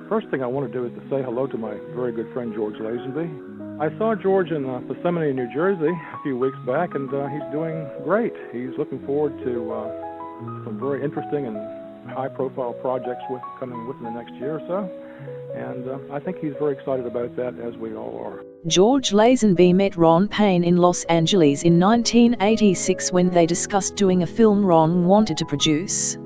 First thing I want to do is to say hello to my very good friend George Lazenby. I saw George in Yosemite, New Jersey a few weeks back, and he's doing great. He's looking forward to some very interesting and high-profile projects coming within the next year or so, and I think he's very excited about that, as we all are. George Lazenby met Ron Payne in Los Angeles in 1986 when they discussed doing a film Ron wanted to produce.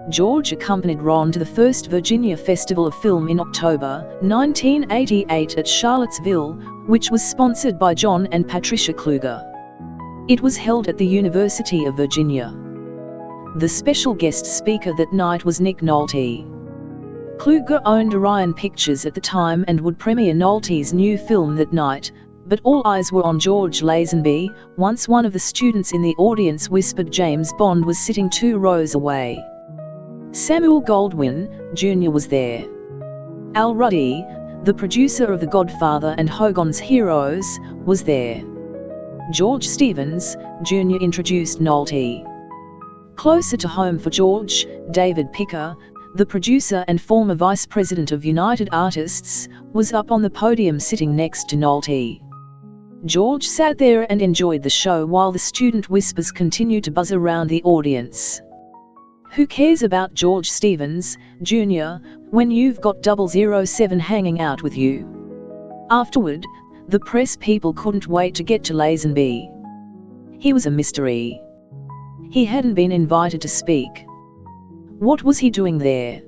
George accompanied Ron to the first Virginia Festival of Film in October 1988 at Charlottesville, which was sponsored by John and Patricia Kluger. It was held at the University of Virginia. The special guest speaker that night was Nick Nolte. Kluger owned Orion Pictures at the time and would premiere Nolte's new film that night, but all eyes were on George Lazenby. Once one of the students in the audience whispered James Bond was sitting 2 rows away. Samuel Goldwyn, Jr. was there. Al Ruddy, the producer of The Godfather and Hogan's Heroes, was there. George Stevens, Jr. introduced Nolte. Closer to home for George, David Picker, the producer and former vice president of United Artists, was up on the podium sitting next to Nolte. George sat there and enjoyed the show while the student whispers continued to buzz around the audience. Who cares about George Stevens, Jr., when you've got 007 hanging out with you? Afterward, the press people couldn't wait to get to Lazenby. He was a mystery. He hadn't been invited to speak. What was he doing there?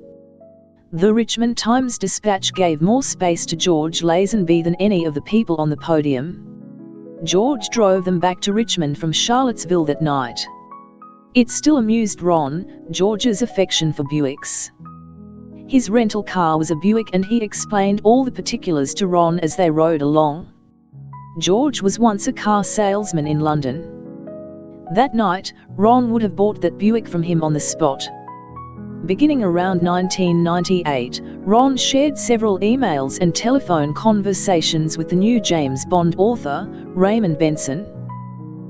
The Richmond Times-Dispatch gave more space to George Lazenby than any of the people on the podium. George drove them back to Richmond from Charlottesville that night. It still amused Ron, George's affection for Buicks. His rental car was a Buick and he explained all the particulars to Ron as they rode along. George was once a car salesman in London. That night, Ron would have bought that Buick from him on the spot. Beginning around 1998, Ron shared several emails and telephone conversations with the new James Bond author, Raymond Benson.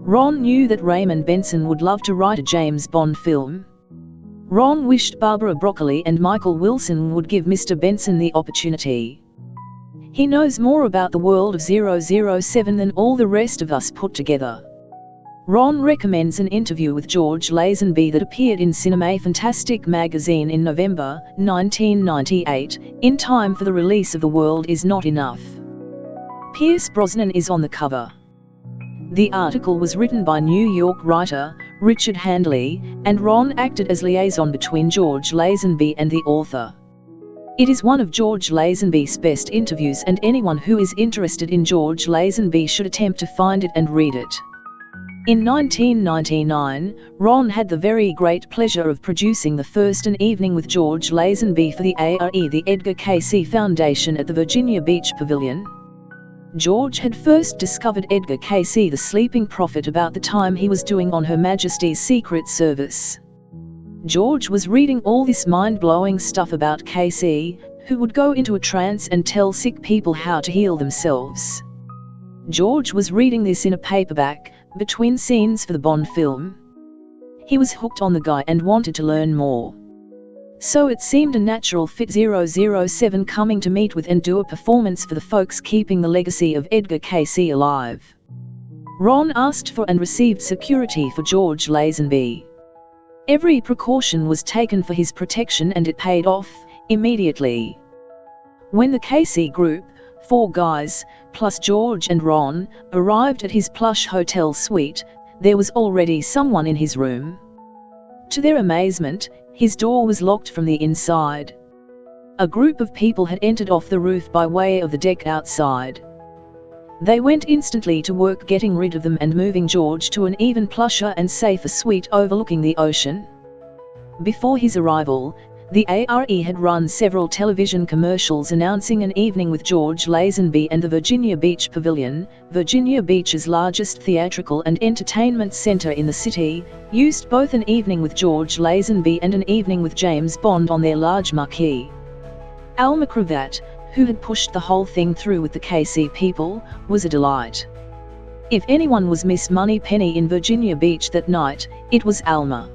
Ron knew that Raymond Benson would love to write a James Bond film. Ron wished Barbara Broccoli and Michael Wilson would give Mr. Benson the opportunity. He knows more about the world of 007 than all the rest of us put together. Ron recommends an interview with George Lazenby that appeared in Cinema Fantastic magazine in November 1998, in time for the release of The World Is Not Enough. Pierce Brosnan is on the cover. The article was written by New York writer Richard Handley, and Ron acted as liaison between George Lazenby and the author. It is one of George Lazenby's best interviews, and anyone who is interested in George Lazenby should attempt to find it and read it. In 1999, Ron had the very great pleasure of producing the first An Evening with George Lazenby for the ARE, the Edgar Cayce Foundation, at the Virginia Beach Pavilion. George had first discovered Edgar Cayce, the sleeping prophet, about the time he was doing On Her Majesty's Secret Service. George was reading all this mind-blowing stuff about Cayce, who would go into a trance and tell sick people how to heal themselves. George was reading this in a paperback, between scenes for the Bond film. He was hooked on the guy and wanted to learn more. So it seemed a natural fit 007 coming to meet with and do a performance for the folks keeping the legacy of Edgar Cayce alive. Ron asked for and received security for George Lazenby. Every precaution was taken for his protection and it paid off immediately. When the Cayce group, 4 guys, plus George and Ron, arrived at his plush hotel suite, there was already someone in his room. To their amazement, his door was locked from the inside. A group of people had entered off the roof by way of the deck outside. They went instantly to work getting rid of them and moving George to an even plusher and safer suite overlooking the ocean. Before his arrival, the ARE had run several television commercials announcing An Evening with George Lazenby, and the Virginia Beach Pavilion, Virginia Beach's largest theatrical and entertainment center in the city, used both An Evening with George Lazenby and An Evening with James Bond on their large marquee. Alma Cravat, who had pushed the whole thing through with the Cayce people, was a delight. If anyone was Miss Moneypenny in Virginia Beach that night, it was Alma.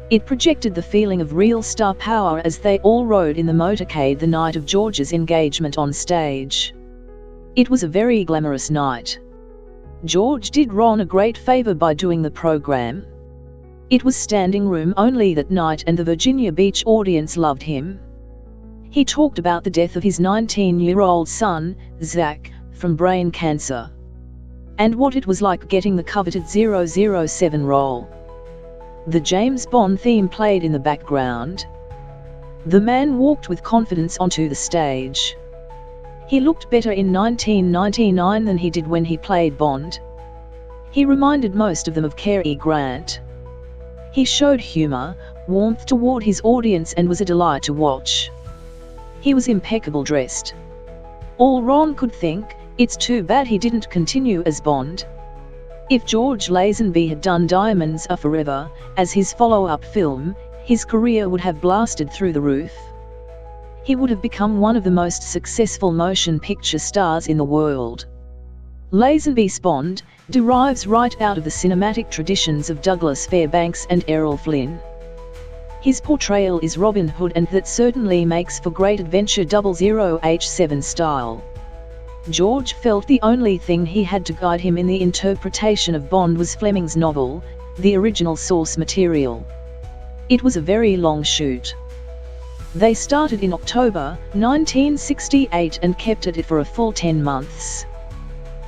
It projected the feeling of real star power as they all rode in the motorcade the night of George's engagement on stage. It was a very glamorous night. George did Ron a great favor by doing the program. It was standing room only that night and the Virginia Beach audience loved him. He talked about the death of his 19-year-old son, Zach, from brain cancer, and what it was like getting the coveted 007 role. The James Bond theme played in the background. The man walked with confidence onto the stage. He looked better in 1999 than he did when he played Bond. He reminded most of them of Cary Grant. He showed humor, warmth toward his audience and was a delight to watch. He was impeccable dressed. All Ron could think, it's too bad he didn't continue as Bond. If George Lazenby had done Diamonds Are Forever as his follow-up film, his career would have blasted through the roof. He would have become one of the most successful motion picture stars in the world. Lazenby's Bond derives right out of the cinematic traditions of Douglas Fairbanks and Errol Flynn. His portrayal is Robin Hood, and that certainly makes for great adventure 00H7 style. George felt the only thing he had to guide him in the interpretation of Bond was Fleming's novel, the original source material. It was a very long shoot. They started in October 1968 and kept at it for a full 10 months.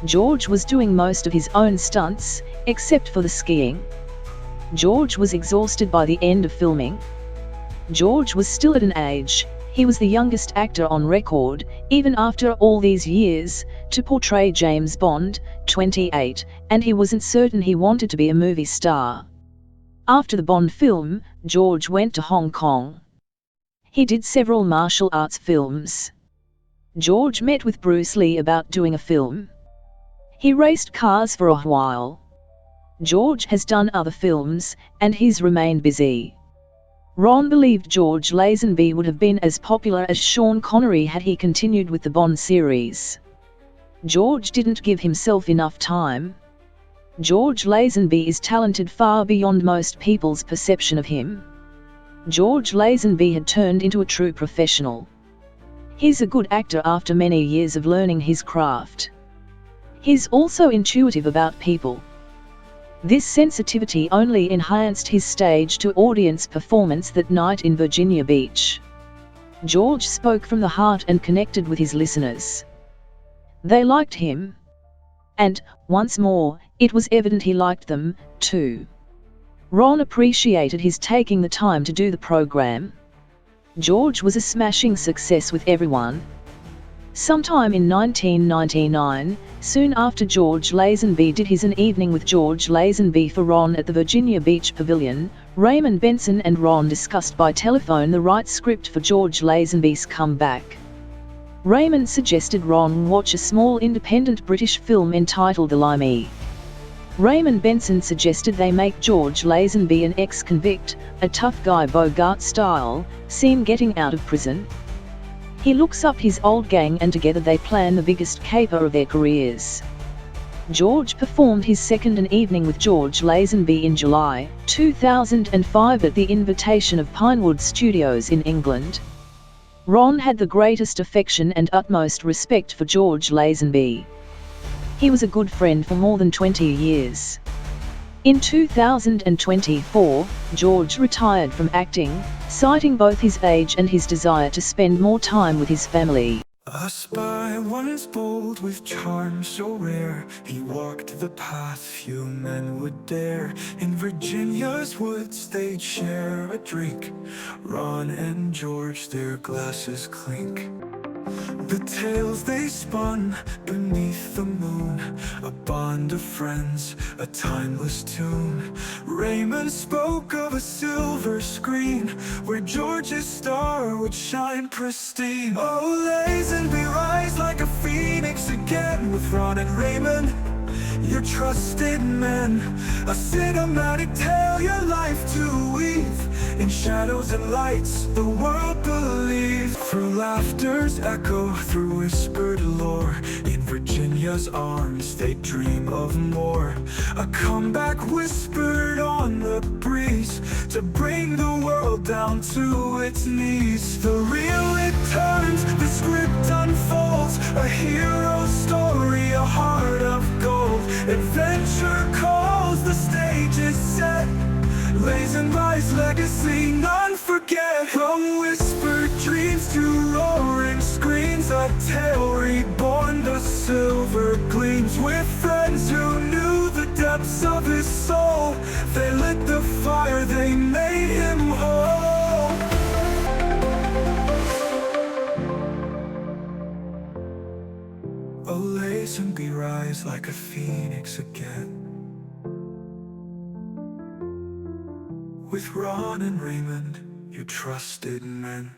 George was doing most of his own stunts, except for the skiing. George was exhausted by the end of filming. George was still at an age, he was the youngest actor on record, even after all these years, to portray James Bond, 28, and he wasn't certain he wanted to be a movie star. After the Bond film, George went to Hong Kong. He did several martial arts films. George met with Bruce Lee about doing a film. He raced cars for a while. George has done other films, and he's remained busy. Ron believed George Lazenby would have been as popular as Sean Connery had he continued with the Bond series. George didn't give himself enough time. George Lazenby is talented far beyond most people's perception of him. George Lazenby had turned into a true professional. He's a good actor after many years of learning his craft. He's also intuitive about people. This sensitivity only enhanced his stage-to-audience performance that night in Virginia Beach. George spoke from the heart and connected with his listeners. They liked him. And, once more, it was evident he liked them, too. Ron appreciated his taking the time to do the program. George was a smashing success with everyone. Sometime in 1999, soon after George Lazenby did his An Evening with George Lazenby for Ron at the Virginia Beach Pavilion, Raymond Benson and Ron discussed by telephone the right script for George Lazenby's comeback. Raymond suggested Ron watch a small independent British film entitled The Limey. Raymond Benson suggested they make George Lazenby an ex-convict, a tough guy Bogart style, seen getting out of prison. He looks up his old gang and together they plan the biggest caper of their careers. George performed his second An Evening with George Lazenby in July 2005 at the invitation of Pinewood Studios in England. Ron had the greatest affection and utmost respect for George Lazenby. He was a good friend for more than 20 years. In 2024, George retired from acting, citing both his age and his desire to spend more time with his family. A spy once bold with charm so rare, he walked the path few men would dare. In Virginia's woods they'd share a drink, Ron and George their glasses clink. The tales they spun beneath the moon, a bond of friends, a timeless tune. Raymond spoke of a silver screen, where George's star would shine pristine. Oh, Lazenby, rise like a phoenix again, with Ron and Raymond, your trusted men. A cinematic tale your life to weave, in shadows and lights the world believes. Through laughter's echo, through whispered lore, in Virginia's arms they dream of more. A comeback whispered on the breeze, to bring down to its knees. The reel it turns, the script unfolds, a hero story, a heart of gold. Adventure calls, the stage is set. Lazenby's legacy none forget. From whispered dreams to roaring screens, a tale reborn, the silver gleams. With friends who knew the depths of his soul, they lit the fire, they made him whole. A Lazenby rise like a phoenix again. With Ron and Raymond, you trusted men.